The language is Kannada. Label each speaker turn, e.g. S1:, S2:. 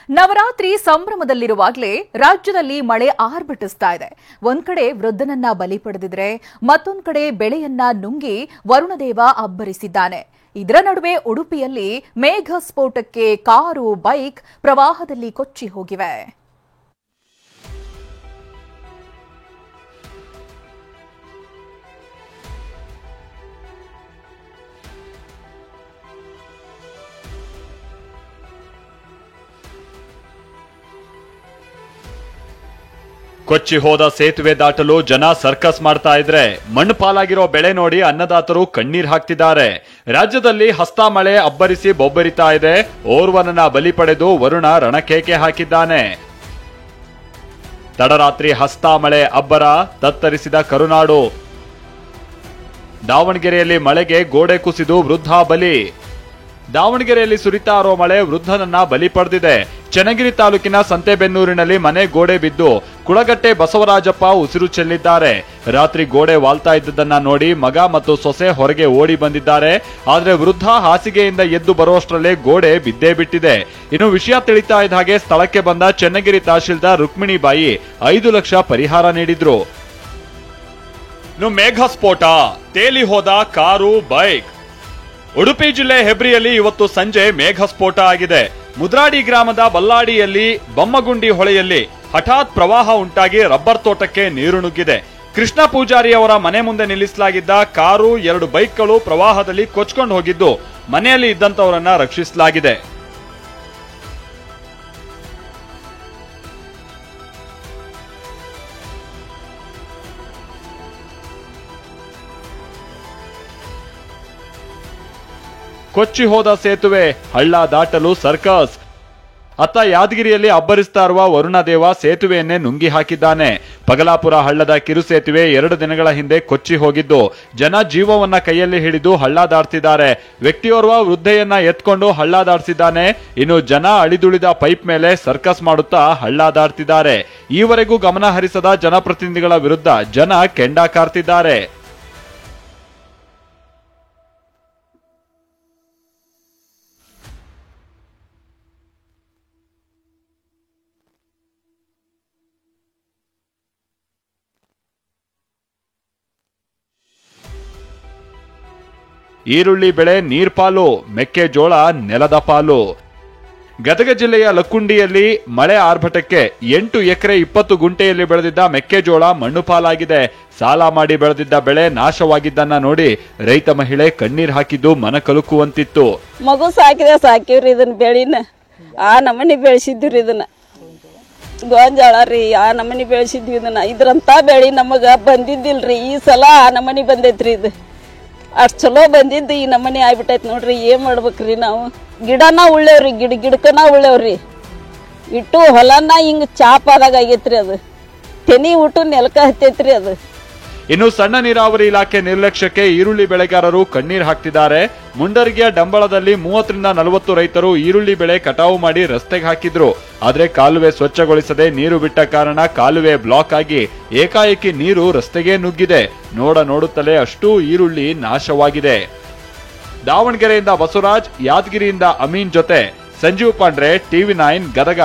S1: ನವರಾತ್ರಿ ಸಂಭ್ರಮದಲ್ಲಿರುವಾಗಲೇ ರಾಜ್ಯದಲ್ಲಿ ಮಳೆ ಆರ್ಭಟಿಸ್ತಾ ಇದೆ. ಒಂದ್ ಕಡೆ ವೃದ್ಧನನ್ನ ಬಲಿ ಪಡೆದಿದ್ರೆ ಮತ್ತೊಂದ್ ಕಡೆ ಬೆಳೆಯನ್ನ ನುಂಗಿ ವರುಣದೇವ ಅಬ್ಬರಿಸಿದ್ದಾನೆ. ಇದರ ನಡುವೆ ಉಡುಪಿಯಲ್ಲಿ ಮೇಘ ಸ್ಫೋಟಕ್ಕೆ ಕಾರು, ಬೈಕ್ ಪ್ರವಾಹದಲ್ಲಿ ಕೊಚ್ಚಿ ಹೋಗಿವೆ.
S2: ಕೊಚ್ಚಿ ಹೋದ ಸೇತುವೆ ದಾಟಲು ಜನ ಸರ್ಕಸ್ ಮಾಡ್ತಾ ಇದ್ರೆ ಮಣ್ಣು ಪಾಲಾಗಿರೋ ಬೆಳೆ ನೋಡಿ ಅನ್ನದಾತರು ಕಣ್ಣೀರ್ ಹಾಕ್ತಿದ್ದಾರೆ. ರಾಜ್ಯದಲ್ಲಿ ಹಸ್ತಾ ಮಳೆ ಅಬ್ಬರಿಸಿ ಬೊಬ್ಬರಿತಾ ಇದೆ. ಓರ್ವನನ್ನ ಬಲಿ ಪಡೆದು ವರುಣ ರಣಕೇಕೆ ಹಾಕಿದ್ದಾನೆ. ತಡರಾತ್ರಿ ಹಸ್ತಾ ಮಳೆ ಅಬ್ಬರ ತತ್ತರಿಸಿದ ಕರುನಾಡು. ದಾವಣಗೆರೆಯಲ್ಲಿ ಮಳೆಗೆ ಗೋಡೆ ಕುಸಿದು ವೃದ್ಧ ಬಲಿ. ದಾವಣಗೆರೆಯಲ್ಲಿ ಸುರಿತಾ ಇರೋ ಮಳೆ ವೃದ್ಧನನ್ನ ಬಲಿ ಪಡೆದಿದೆ. ಚನ್ನಗಿರಿ ತಾಲೂಕಿನ ಸಂತೆಬೆನ್ನೂರಿನಲ್ಲಿ ಮನೆ ಗೋಡೆ ಬಿದ್ದು ಕುಳಗಟ್ಟೆ ಬಸವರಾಜಪ್ಪ ಉಸಿರು ಚೆಲ್ಲಿದ್ದಾರೆ. ರಾತ್ರಿ ಗೋಡೆ ವಾಲ್ತಾ ಇದ್ದದನ್ನ ನೋಡಿ ಮಗ ಮತ್ತು ಸೊಸೆ ಹೊರಗೆ ಓಡಿ ಬಂದಿದ್ದಾರೆ. ಆದ್ರೆ ವೃದ್ಧ ಹಾಸಿಗೆಯಿಂದ ಎದ್ದು ಬರುವಷ್ಟರಲ್ಲೇ ಗೋಡೆ ಬಿದ್ದೇ ಬಿಟ್ಟಿದೆ. ಇನ್ನು ವಿಷಯ ತಿಳಿತಾ ಇದ್ದ ಹಾಗೆ ಸ್ಥಳಕ್ಕೆ ಬಂದ ಚನ್ನಗಿರಿ ತಹಶೀಲ್ದಾರ್ ರುಕ್ಮಿಣಿಬಾಯಿ 5 ಲಕ್ಷ ಪರಿಹಾರ ನೀಡಿದ್ರು. ಇನ್ನು ಮೇಘ ಸ್ಫೋಟ, ತೇಲಿ ಹೋದ ಕಾರು, ಬೈಕ್. ಉಡುಪಿ ಜಿಲ್ಲೆ ಹೆಬ್ರಿಯಲ್ಲಿ ಇವತ್ತು ಸಂಜೆ ಮೇಘ ಸ್ಫೋಟ ಆಗಿದೆ. ಮುದ್ರಾಡಿ ಗ್ರಾಮದ ಬಲ್ಲಾಡಿಯಲ್ಲಿ ಬೊಮ್ಮಗುಂಡಿ ಹೊಳೆಯಲ್ಲಿ ಹಠಾತ್ ಪ್ರವಾಹ ಉಂಟಾಗಿ ರಬ್ಬರ್ ತೋಟಕ್ಕೆ ನೀರು ನುಗ್ಗಿದೆ. ಕೃಷ್ಣ ಪೂಜಾರಿ ಅವರ ಮನೆ ಮುಂದೆ ನಿಲ್ಲಿಸಲಾಗಿದ್ದ ಕಾರು, 2 ಬೈಕ್ಗಳು ಪ್ರವಾಹದಲ್ಲಿ ಕೊಚ್ಕೊಂಡು ಹೋಗಿದ್ದು ಮನೆಯಲ್ಲಿ ಇದ್ದಂತವರನ್ನ ರಕ್ಷಿಸಲಾಗಿದೆ. ಕೊಚ್ಚಿ ಹೋದ ಸೇತುವೆ, ಹಳ್ಳ ದಾಟಲು ಸರ್ಕಸ್. ಅತ್ತ ಯಾದಗಿರಿಯಲ್ಲಿ ಅಬ್ಬರಿಸ್ತಾ ಇರುವ ವರುಣದೇವ ಸೇತುವೆಯನ್ನೇ ನುಂಗಿ ಹಾಕಿದ್ದಾನೆ. ಪಗಲಾಪುರ ಹಳ್ಳದ ಕಿರು ಸೇತುವೆ 2 ದಿನಗಳ ಹಿಂದೆ ಕೊಚ್ಚಿ ಹೋಗಿದ್ದು ಜನ ಜೀವವನ್ನ ಕೈಯಲ್ಲಿ ಹಿಡಿದು ಹಳ್ಳ ದಾಟ್ತಿದ್ದಾರೆ. ವ್ಯಕ್ತಿಯೋರ್ವ ವೃದ್ಧೆಯನ್ನ ಎತ್ಕೊಂಡು ಹಳ್ಳ ದಾಟ್ಸಿದ್ದಾನೆ. ಇನ್ನು ಜನ ಅಳಿದುಳಿದ ಪೈಪ್ ಮೇಲೆ ಸರ್ಕಸ್ ಮಾಡುತ್ತಾ ಹಳ್ಳ ದಾಟ್ತಿದ್ದಾರೆ. ಈವರೆಗೂ ಗಮನ ಹರಿಸದ ಜನಪ್ರತಿನಿಧಿಗಳ ವಿರುದ್ಧ ಜನ ಕೆಂಡ ಕಾರ್ತಿದ್ದಾರೆ. ಈರುಳ್ಳಿ ಬೆಳೆ ನೀರ್ಪಾಲು, ಮೆಕ್ಕೆಜೋಳ ನೆಲದ ಪಾಲು. ಗದಗ ಜಿಲ್ಲೆಯ ಲಕ್ಕುಂಡಿಯಲ್ಲಿ ಮಳೆ ಆರ್ಭಟಕ್ಕೆ 8 ಎಕರೆ 20 ಗುಂಟೆಯಲ್ಲಿ ಬೆಳೆದಿದ್ದ ಮೆಕ್ಕೆಜೋಳ ಮಣ್ಣು ಪಾಲಾಗಿದೆ. ಸಾಲ ಮಾಡಿ ಬೆಳೆದಿದ್ದ ಬೆಳೆ ನಾಶವಾಗಿದ್ದನ್ನ ನೋಡಿ ರೈತ ಮಹಿಳೆ ಕಣ್ಣೀರ್ ಹಾಕಿದ್ದು ಮನ ಕಲುಕುವಂತಿತ್ತು.
S3: ಮಗು ಸಾಕಿವ್ರಿ ಇದನ್ನ ಬೆಳಿನ ಆ ನಮನಿ ಬೆಳೆಸಿದ್ವಿ. ಇದನ್ನ ಗೋಂಜಾಳ ರೀ ಆ ನಮನಿ ಬೆಳೆಸಿದ್ವಿ. ಇದನ್ನ ಇದ್ರಂತ ಬೆಳಿ ನಮಗ ಬಂದಿದ್ದಿಲ್ರಿ. ಈ ಸಲ ಆ ನಮನಿ ಬಂದೈತ್ರಿ. ಇದು ಅಷ್ಟು ಚಲೋ ಬಂದಿದ್ದು ಈ ನಮನಿ ಆಗ್ಬಿಟ್ಟೈತಿ ನೋಡ್ರಿ. ಏನ್ ಮಾಡ್ಬೇಕ್ರಿ ನಾವು? ಗಿಡನ ಉಳ್ಳೇವ್ರಿ, ಗಿಡಕನ ಉಳ್ಳೇವ್ರಿ. ಇಟ್ಟು ಹೊಲನ ಹಿಂಗ ಚಾಪಾದಾಗ ಆಗೈತ್ರಿ. ಅದು ತೆನಿ ಉಟ್ಟು ನೆಲಕ ಹತ್ತೈತ್ರಿ. ಅದು
S2: ಇನ್ನು ಸಣ್ಣ ನೀರಾವರಿ ಇಲಾಖೆ ನಿರ್ಲಕ್ಷ್ಯಕ್ಕೆ ಈರುಳ್ಳಿ ಬೆಳೆಗಾರರು ಕಣ್ಣೀರ್ ಹಾಕ್ತಿದ್ದಾರೆ. ಮುಂಡರಗಿಯ ಡಂಬಳದಲ್ಲಿ 30 ರಿಂದ 40 ರೈತರು ಈರುಳ್ಳಿ ಬೆಳೆ ಕಟಾವು ಮಾಡಿ ರಸ್ತೆಗೆ ಹಾಕಿದ್ರು. ಆದ್ರೆ ಕಾಲುವೆ ಸ್ವಚ್ಛಗೊಳಿಸದೆ ನೀರು ಬಿಟ್ಟ ಕಾರಣ ಕಾಲುವೆ ಬ್ಲಾಕ್ ಆಗಿ ಏಕಾಏಕಿ ನೀರು ರಸ್ತೆಗೆ ನುಗ್ಗಿದೆ. ನೋಡುತ್ತಲೇ ಅಷ್ಟೂ ಈರುಳ್ಳಿ ನಾಶವಾಗಿದೆ. ದಾವಣಗೆರೆಯಿಂದ ಬಸವರಾಜ್, ಯಾದಗಿರಿಯಿಂದ ಅಮೀನ್ ಜೊತೆ ಸಂಜೀವ್ ಪಾಂಡ್ರೆ, TV9 ಗದಗ.